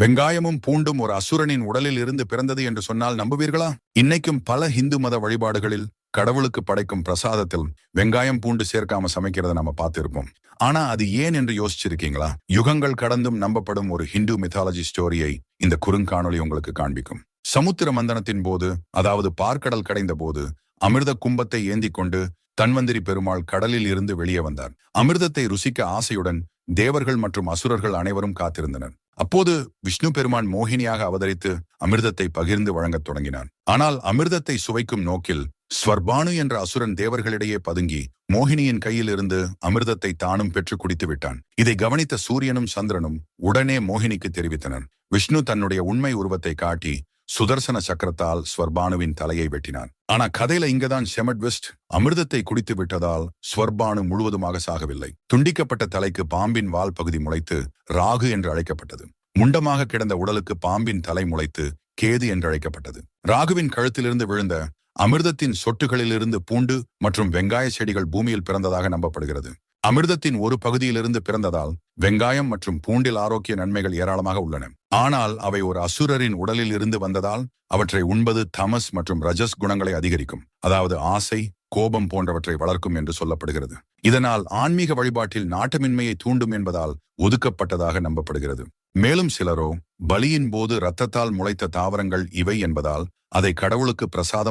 வெங்காயமும் பூண்டும் ஒரு அசுரனின் உடலில் இருந்து பிறந்தது என்று சொன்னால் நம்புவீர்களா? இன்னைக்கும் பல இந்து மத வழிபாடுகளில் கடவுளுக்கு படைக்கும் பிரசாதத்தில் வெங்காயம் பூண்டு சேர்க்காம சமைக்கிறத நம்ம பார்த்திருப்போம். ஆனா அது ஏன் என்று யோசிச்சிருக்கீங்களா? யுகங்கள் கடந்தும் நம்பப்படும் ஒரு ஹிந்து மித்தாலஜி ஸ்டோரியை இந்த குறுங்காணொளி உங்களுக்கு காண்பிக்கும். சமுத்திர மந்தனத்தின் போது, அதாவது பார்க்கடல் கடைந்த போது, அமிர்த கும்பத்தை ஏந்தி கொண்டு தன்வந்திரி பெருமாள் கடலில் இருந்து வெளியே வந்தார். அமிர்தத்தை ருசிக்க ஆசையுடன் தேவர்கள் மற்றும் அசுரர்கள் அனைவரும் காத்திருந்தனர். அப்போது விஷ்ணு பெருமான் மோகினியாக அவதரித்து அமிர்தத்தை பகிர்ந்து வழங்கத் தொடங்கினார். ஆனால் அமிர்தத்தை சுவைக்கும் நோக்கில் ஸ்வர்பானு என்ற அசுரன் தேவர்களிடையே பதுங்கி மோகினியின் கையில் இருந்து அமிர்தத்தை தானும் பெற்று குடித்து விட்டான். இதை கவனித்த சூரியனும் சந்திரனும் உடனே மோகினிக்கு தெரிவித்தனர். விஷ்ணு தன்னுடைய உண்மை உருவத்தை காட்டி சுதர்சன சக்கரத்தால் ஸ்வர்பானுவின் தலையை வெட்டினான். ஆனா கதையில இங்கதான் செமட்விஸ்ட். அமிர்தத்தை குடித்து விட்டதால் ஸ்வர்பானு முழுவதுமாக சாகவில்லை. துண்டிக்கப்பட்ட தலைக்கு பாம்பின் வால் பகுதி முளைத்து ராகு என்று அழைக்கப்பட்டது. முண்டமாக கிடந்த உடலுக்கு பாம்பின் தலை முளைத்து கேது என்று அழைக்கப்பட்டது. ராகுவின் கழுத்திலிருந்து விழுந்த அமிர்தத்தின் சொட்டுகளிலிருந்து பூண்டு மற்றும் வெங்காய செடிகள் பூமியில் பிறந்ததாக நம்பப்படுகிறது. அமிர்தத்தின் ஒரு பகுதியிலிருந்து பிறந்ததால் வெங்காயம் மற்றும் பூண்டில் ஆரோக்கிய நன்மைகள் ஏராளமாக உள்ளன. ஆனால் அவை ஒரு அசுரரின் உடலில் இருந்து வந்ததால் அவற்றை உண்பது தமஸ் மற்றும் ரஜஸ் குணங்களை அதிகரிக்கும், அதாவது ஆசை, கோபம் போன்றவற்றை வளர்க்கும் என்று சொல்லப்படுகிறது. இதனால் ஆன்மீக வழிபாட்டில் நாட்டமின்மையை தூண்டும் என்பதால் ஒதுக்கப்பட்டதாக நம்பப்படுகிறது. மேலும் சிலரோ பலியின் போது இரத்தத்தால் முளைத்த தாவரங்கள் இவை என்பதால் அதை கடவுளுக்கு பிரசாதம்